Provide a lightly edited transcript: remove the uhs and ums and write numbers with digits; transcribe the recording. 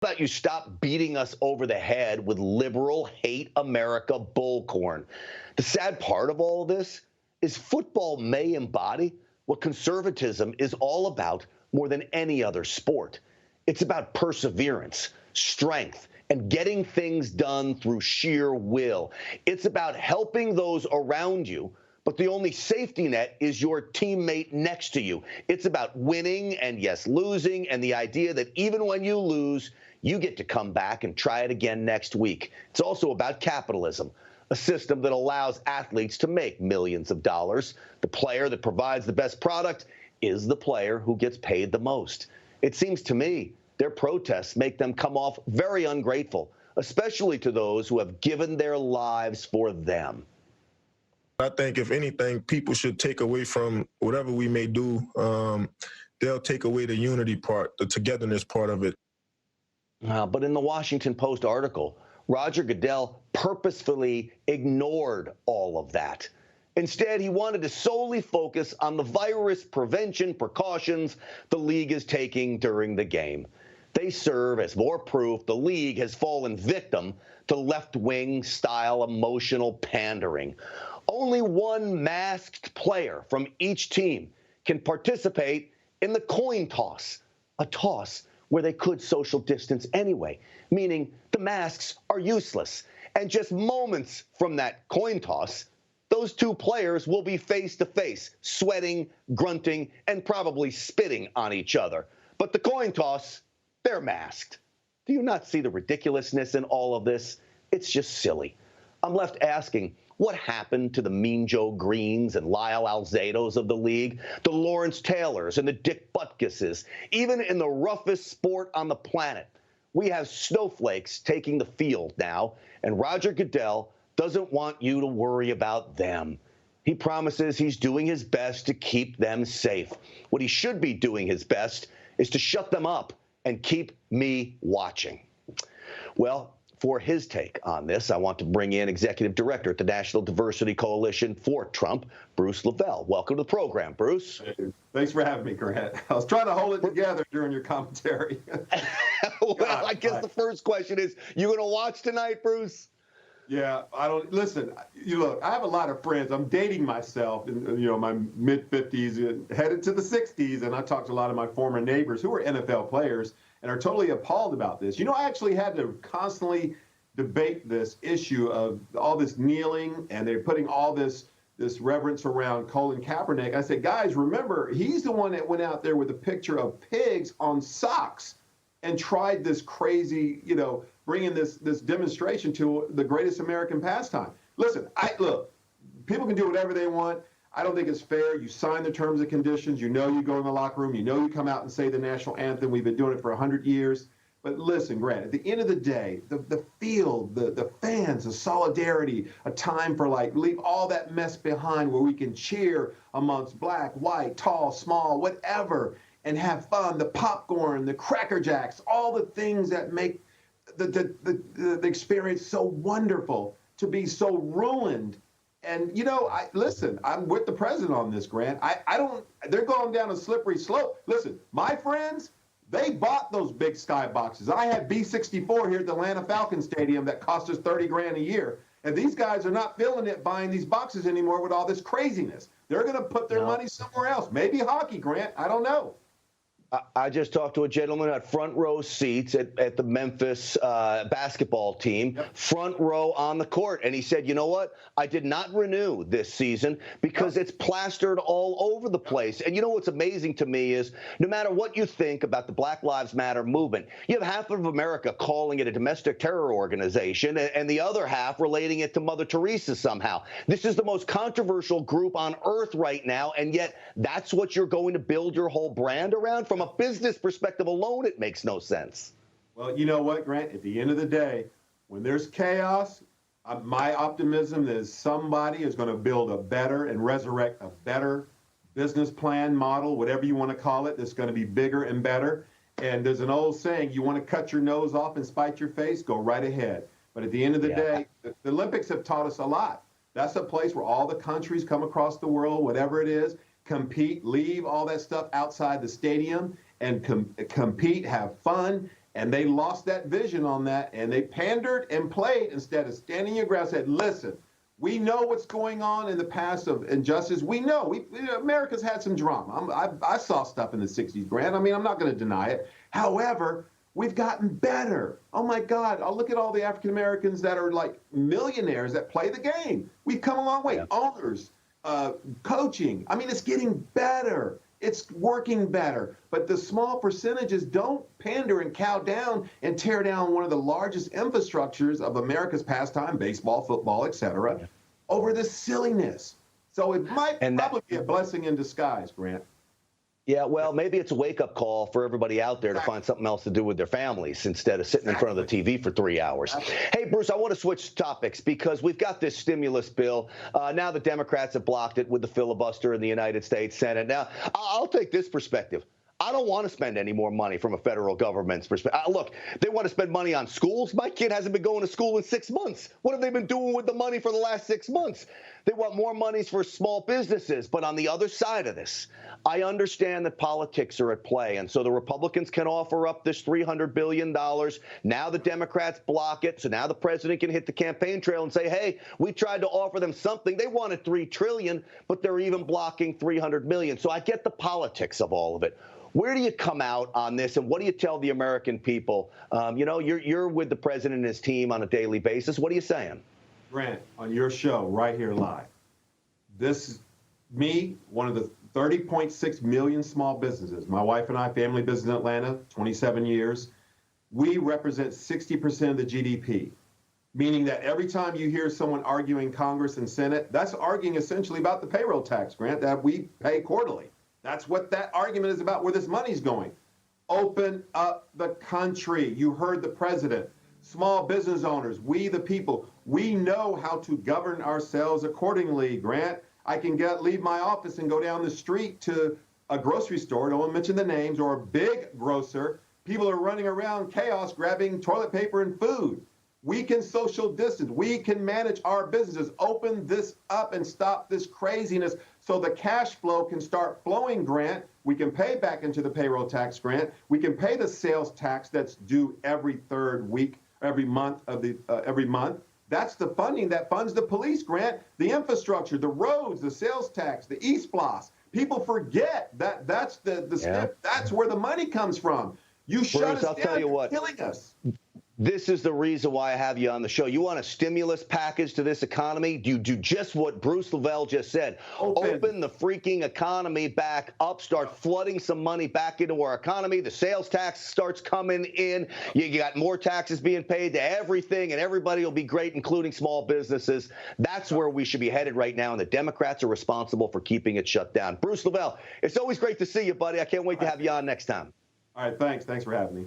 About you stop beating us over the head with liberal hate America bullcorn. The sad part of all this is football may embody what conservatism is all about more than any other sport. It's about perseverance, strength, and getting things done through sheer will. It's about helping those around you, but the only safety net is your teammate next to you. It's about winning and, yes, losing, and the idea that even when you lose, you get to come back and try it again next week. It's also about capitalism, a system that allows athletes to make millions of dollars. The player that provides the best product is the player who gets paid the most. It seems to me their protests make them come off very ungrateful, especially to those who have given their lives for them. I think, if anything, people should take away from whatever we may do, they'll take away the unity part, the togetherness part of it. But in the Washington Post article, Roger Goodell purposefully ignored all of that. Instead, he wanted to solely focus on the virus prevention precautions the league is taking during the game. They serve as more proof the league has fallen victim to left-wing style emotional pandering. Only one masked player from each team can participate in the coin toss, a toss where they could social distance anyway, meaning the masks are useless. And just moments from that coin toss, those two players will be face-to-face, sweating, grunting, and probably spitting on each other. But the coin toss, they're masked. Do you not see the ridiculousness in all of this? It's just silly. I'm left asking, what happened to the Mean Joe Greens and Lyle Alzados of the league, the Lawrence Taylors and the Dick Butkuses, even in the roughest sport on the planet? We have snowflakes taking the field now, and Roger Goodell doesn't want you to worry about them. He promises he's doing his best to keep them safe. What he should be doing his best is to shut them up and keep me watching. Well, for his take on this, I want to bring in Executive Director at the National Diversity Coalition for Trump, Bruce LeVell. Welcome to the program, Bruce. Thanks for having me, Grant. I was trying to hold it together during your commentary. Well, I guess the first question is, you going to watch tonight, Bruce? Yeah, I don't listen. You look, I have a lot of friends. I'm dating myself in my mid 50s, headed to the 60s, and I talked to a lot of my former neighbors who are NFL players and are totally appalled about this. I actually had to constantly debate this issue of all this kneeling, and they're putting all this reverence around Colin Kaepernick. I said, guys, remember, he's the one that went out there with a picture of pigs on socks and tried this crazy, bringing this demonstration to the greatest American pastime. Listen, look, people can do whatever they want. I don't think it's fair. You sign the terms and conditions. You go in the locker room. You come out and say the national anthem. We've been doing it for 100 years. But listen, Grant, at the end of the day, the field, the fans, the solidarity, a time for leave all that mess behind where we can cheer amongst black, white, tall, small, whatever, and have fun, the popcorn, the Cracker Jacks, all the things that make the experience so wonderful to be so ruined. And, listen, I'm with the president on this, Grant. They're going down a slippery slope. Listen, my friends, they bought those big skyboxes. I had B-64 here at the Atlanta Falcons Stadium that cost us $30,000 a year. And these guys are not feeling it buying these boxes anymore with all this craziness. They're going to put their money somewhere else. Maybe hockey, Grant. I don't know. I just talked to a gentleman at front row seats at the Memphis basketball team, front row on the court. And he said, you know what? I did not renew this season because it's plastered all over the place. And you know what's amazing to me is no matter what you think about the Black Lives Matter movement, you have half of America calling it a domestic terror organization and the other half relating it to Mother Teresa somehow. This is the most controversial group on earth right now. And yet that's what you're going to build your whole brand around? From a business perspective alone, it makes no sense. Well, you know what, Grant? At the end of the day, when there's chaos, my optimism is somebody is going to build a better and resurrect a better business plan model, whatever you want to call it, that's going to be bigger and better. And there's an old saying, you want to cut your nose off and spite your face, go right ahead. But at the end of the day, the Olympics have taught us a lot. That's a place where all the countries come across the world, whatever it is, compete, leave all that stuff outside the stadium and compete, have fun, And they lost that vision on that, and they pandered and played instead of standing your ground. Said, "Listen, we know what's going on in the past of injustice. We know America's had some drama. I saw stuff in the '60s, Grant. I mean, I'm not going to deny it. However, we've gotten better. Oh my God! I'll look at all the African Americans that are like millionaires that play the game. We've come a long way. Yeah. Owners, coaching. I mean, it's getting better. It's working better. But the small percentages don't pander and cow down and tear down one of the largest infrastructures of America's pastime, baseball, football, etc., over this silliness. So it might probably be a blessing in disguise, Grant. Yeah, well, maybe it's a wake-up call for everybody out there to find something else to do with their families instead of sitting in front of the TV for 3 hours. Hey, Bruce, I want to switch topics because we've got this stimulus bill. Now the Democrats have blocked it with the filibuster in the United States Senate. Now, I'll take this perspective. I don't want to spend any more money from a federal government's perspective. Look, they want to spend money on schools. My kid hasn't been going to school in 6 months. What have they been doing with the money for the last 6 months? They want more monies for small businesses. But on the other side of this, I understand that politics are at play. And so the Republicans can offer up this $300 billion. Now the Democrats block it. So now the president can hit the campaign trail and say, hey, we tried to offer them something. They wanted $3 trillion, but they're even blocking $300 million. So I get the politics of all of it. Where do you come out on this, and what do you tell the American people? You're with the president and his team on a daily basis. What are you saying? Grant, on your show right here live, this is me, one of the 30.6 million small businesses. My wife and I, family business in Atlanta, 27 years. We represent 60% of the GDP, meaning that every time you hear someone arguing Congress and Senate, that's arguing essentially about the payroll tax, Grant, that we pay quarterly. That's what that argument is about, where this money's going. Open up the country. You heard the president. Small business owners, we the people, we know how to govern ourselves accordingly, Grant. I can leave my office and go down the street to a grocery store, don't want to mention the names, or a big grocer. People are running around chaos grabbing toilet paper and food. We can social distance. We can manage our businesses. Open this up and stop this craziness so the cash flow can start flowing, Grant. We can pay back into the payroll tax, Grant. We can pay the sales tax that's due every third week, every month every month. That's the funding that funds the police, Grant, the infrastructure, the roads, the sales tax, the e-splosh. People forget that that's the step. That's where the money comes from. You shut us down. I'll tell you what. You're killing us. This is the reason why I have you on the show. You want a stimulus package to this economy? You do just what Bruce LeVell just said. Open the freaking economy back up. Start flooding some money back into our economy. The sales tax starts coming in. You got more taxes being paid to everything, and everybody will be great, including small businesses. That's where we should be headed right now, and the Democrats are responsible for keeping it shut down. Bruce LeVell, it's always great to see you, buddy. I can't wait to have you on next time. All right, thanks. Thanks for having me.